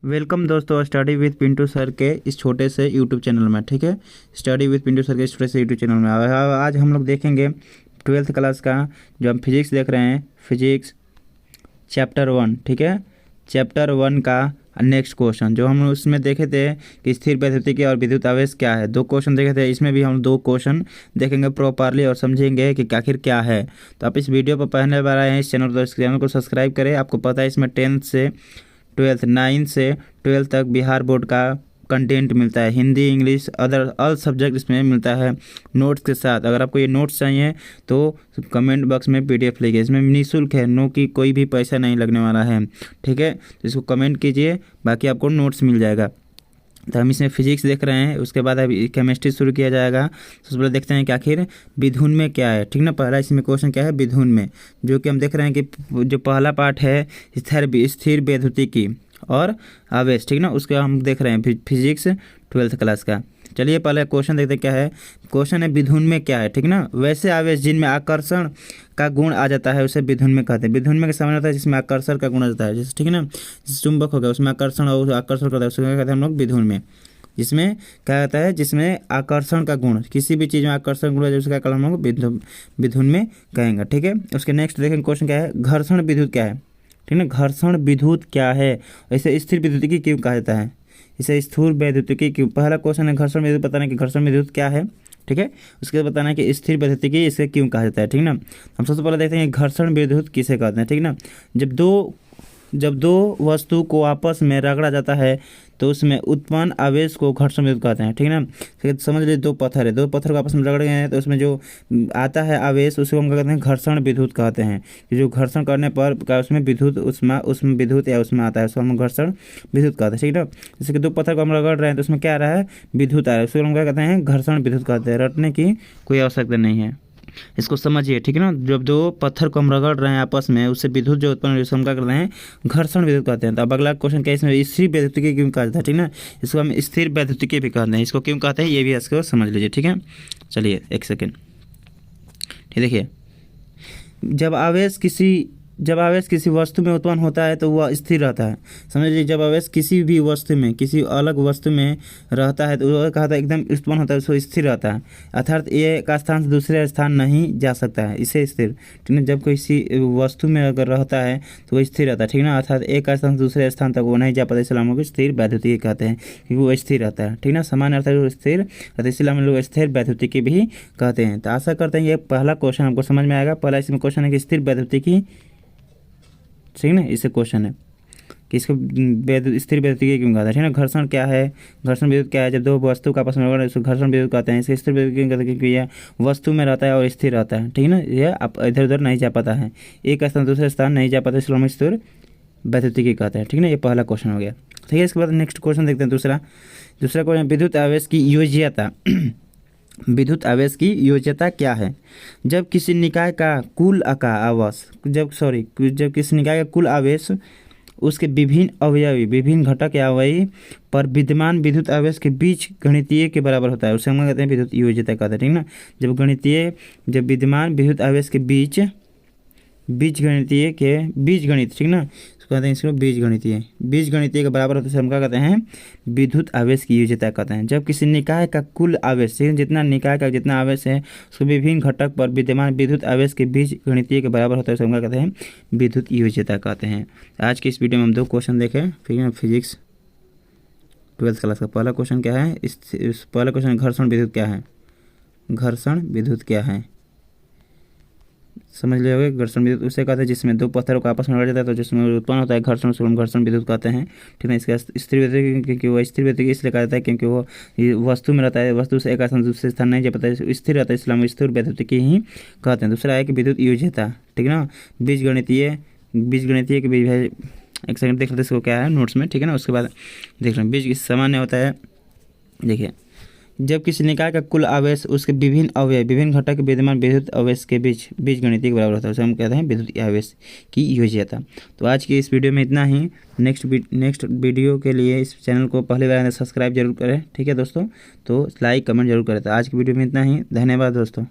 Welcome दोस्तों, study with Pintu sir के इस छोटे से यूट्यूब चैनल में। ठीक है, स्टडी विद पिंटू सर के इस छोटे से यूट्यूब चैनल में आज हम लोग देखेंगे 12th क्लास का जो हम फिजिक्स देख रहे हैं, फिजिक्स चैप्टर 1। ठीक है, चैप्टर 1 का नेक्स्ट क्वेश्चन जो हम उसमें देखे थे कि स्थिर वैद्युतिकी और विद्युत आवेश क्या है। 2 क्वेश्चन देखे थे, इसमें भी हम 2 क्वेश्चन देखेंगे प्रॉपरली और समझेंगे कि आखिर क्या है। तो आप इस वीडियो पर पहले बार आए हैं इस चैनल को सब्सक्राइब करें। आपको पता है इसमें 10th से 12th 9 से 12 तक बिहार बोर्ड का कंटेंट मिलता है, Hindi English other all subject इसमें मिलता है नोट्स के साथ। अगर आपको ये नोट्स चाहिए तो कमेंट बॉक्स में PDF लिखिए, इसमें निःशुल्क है, नो की कोई भी पैसा नहीं लगने वाला है। ठीक है, तो इसको कमेंट कीजिए, बाकी आपको नोट्स मिल जाएगा। तो हम इसमें फिजिक्स देख रहे हैं, उसके बाद अभी केमिस्ट्री शुरू किया जाएगा। तो उसके बाद देखते हैं कि आखिर विधुन में क्या है। ठीक ना, पहला इसमें क्वेश्चन क्या है विधुन में, जो कि हम देख रहे हैं कि जो पहला पार्ट है स्थिर वैद्युतिकी और आवेश। ठीक ना, उसका हम देख रहे हैं फिजिक्स 12th क्लास का। चलिए पहले क्वेश्चन देखते हैं क्या है। क्वेश्चन है विधुन में क्या है। ठीक ना, वैसे आवेश जिनमें आकर्षण का गुण आ जाता है उसे विधुन में कहते हैं। विधुन में समझ आता है जिसमें आकर्षण का गुण आ जाता है, जैसे ठीक है ना, जैसे चुंबक हो गया उसमें आकर्षण और आकर्षण करता है, उसको क्या कहते हैं हम लोग विधुन में। जिसमें क्या कहता है, जिसमें आकर्षण का गुण, किसी भी चीज़ में आकर्षण गुण है उसका क्या हम लोग विधुन में कहेंगे। ठीक है, उसके नेक्स्ट देखेंगे क्वेश्चन क्या है, घर्षण विद्युत क्या है। ठीक है, घर्षण विद्युत क्या है, इसे स्थिर वैद्युतिकी क्यों कहा जाता है, इसे स्थूल वैद्युतिकी क्यों। पहला क्वेश्चन है घर्षण विद्युत, बताना कि घर्षण विद्युत क्या है। ठीक है, उसके बाद बताना कि स्थिर वैद्युतिकी इसे क्यों कहा जाता है। ठीक ना, हम सबसे पहले देखते हैं घर्षण विद्युत किसे कहते हैं। ठीक ना, जब दो वस्तु को आपस में रगड़ा जाता है तो उसमें उत्पन्न आवेश को घर्षण विद्युत कहते हैं। ठीक है ना, समझ लीजिए 2 पत्थर है, 2 पत्थर को आपस में रगड़ गए हैं तो उसमें जो आता है आवेश उसको हम क्या कहते हैं, घर्षण विद्युत कहते हैं। कि जो घर्षण करने पर क्या उसमें विद्युत उसमें विद्युत या उसमें आता है, उसको हम घर्षण विद्युत कहते हैं। ठीक है, जैसे कि 2 पत्थर को हम रगड़ रहे हैं तो उसमें क्या आ रहा है, विद्युत आ रहा है, उसको हम क्या कहते हैं, घर्षण विद्युत कहते हैं। रटने की कोई आवश्यकता नहीं है, इसको समझिए। ठीक है ना, जब 2 पत्थर को हम रगड़ रहे हैं आपस में उससे विद्युत जो उत्पन्न हम क्या करते हैं, घर्षण विद्युत कहते हैं। तो अब अगला क्वेश्चन क्या है, इसमें स्थिर वैद्युतिकी क्यों कहा जाता है। ठीक ना, इसको हम स्थिर वैद्युतिकी भी कहते हैं, इसको क्यों कहते हैं ये भी इसको समझ लीजिए। ठीक है, चलिए एक सेकेंड। ठीक, देखिए जब आवेश किसी वस्तु में उत्पन्न होता है तो वह स्थिर रहता है। समझ लीजिए, जब आवेश किसी भी वस्तु में, किसी अलग वस्तु में रहता है तो वह कहा था एकदम उत्पन्न होता है, उसको स्थिर रहता है। अर्थात एक स्थान से दूसरे स्थान नहीं जा सकता है, इसे स्थिर। ठीक है, जब किसी वस्तु में अगर रहता है तो वह स्थिर रहता है। ठीक है ना, अर्थात एक स्थान से दूसरे स्थान तक वो नहीं जा पाता, इसलिए हम लोग स्थिर वैद्युतिकी कहते हैं, क्योंकि वो स्थिर रहता है। ठीक है ना, सामान्य अर्थ है स्थिर रहता है, इसलिए हम लोग स्थिर वैद्युतिकी भी कहते हैं। तो आशा करते हैं ये पहला क्वेश्चन आपको समझ में आएगा। पहला इसमें क्वेश्चन है कि स्थिर वैद्युतिकी, ठीक है ना, इससे क्वेश्चन है कि इसको स्थिर वैद्युतिकी क्यों कहते हैं। ठीक है, घर्षण क्या है, घर्षण विद्युत क्या है, जब 2 वस्तु का आपस में रगड़ उसको घर्षण विद्युत कहते हैं। इसके स्थिर वैद्युतिकी कहते हैं क्योंकि यह वस्तु में रहता है और स्थिर रहता है। ठीक है ना, यह आप इधर उधर नहीं जा पाता है, एक स्थान दूसरे स्थान नहीं जा पाता, इसलिए हम स्थिर वैद्युतिकी कहते हैं। ठीक है ना, ये पहला क्वेश्चन हो गया। ठीक है, इसके बाद नेक्स्ट क्वेश्चन देखते हैं दूसरा क्वेश्चन, विद्युत आवेश की योज्यता। विद्युत आवेश की योज्यता क्या है, जब किसी निकाय का कुल आवेश जब किसी निकाय का कुल आवेश उसके विभिन्न अवयवी, विभिन्न घटक या अवयवी पर विद्यमान विद्युत आवेश के बीच गणितीय के बराबर होता है, उसे हम कहते हैं विद्युत योज्यता कहते हैं। ठीक ना, जब विद्यमान विद्युत आवेश के बीच गणित, ठीक ना, कहते हैं इसको बीजगणितीय के बराबर होते हैं, हम क्या कहते हैं, विद्युत आवेश की योज्यता कहते हैं। जब किसी निकाय का कुल आवेश, जितना निकाय का जितना आवेश है उसके विभिन्न घटक पर विद्यमान विद्युत आवेश के बीज गणितीय के बराबर होता है, हम क्या कहते हैं, विद्युत योज्यता कहते हैं। आज की इस वीडियो में हम 2 क्वेश्चन देखें। फिजिक्स 12th क्लास का पहला क्वेश्चन क्या है, पहला क्वेश्चन घर्षण विद्युत क्या है। घर्षण विद्युत क्या है समझ लिया, घर्षण विद्युत उसे कहते हैं जिसमें 2 पत्थरों को आपस में रगड़ा जाता है तो जिसमें उत्पन्न होता है घर्षण, उसको हम घर्षण विद्युत कहते हैं। ठीक है, इसका स्थिर वैद्युतिकी क्योंकि वो स्थिर वैद्युतिकी इसलिए कहा जाता है क्योंकि वो वस्तु में रहता है, वस्तु से एक स्थान दूसरे स्थान नहीं जा पाता है, स्थिर रहता है, इसलिए हम स्थिर वैद्युतिकी ही कहते हैं। दूसरा है कि विद्युत योज्यता। ठीक है ना, बीजगणितीय के बीज है, एक सेकंड देख लेते इसको क्या है नोट्स में। ठीक है ना, उसके बाद देख लें बीज सामान्य होता है। देखिए, जब किसी निकाय का कुल आवेश उसके विभिन्न अवयव, विभिन्न घटक के विद्यमान विद्युत आवेश के बीच बीजगणितीय के बराबर होता है, उसे हम कहते हैं विद्युत आवेश की योज्यता। तो आज की इस वीडियो में इतना ही। नेक्स्ट वीडियो के लिए इस चैनल को पहली बार सब्सक्राइब जरूर करें। ठीक है दोस्तों, तो लाइक कमेंट जरूर करें। तो आज की वीडियो में इतना ही, धन्यवाद दोस्तों।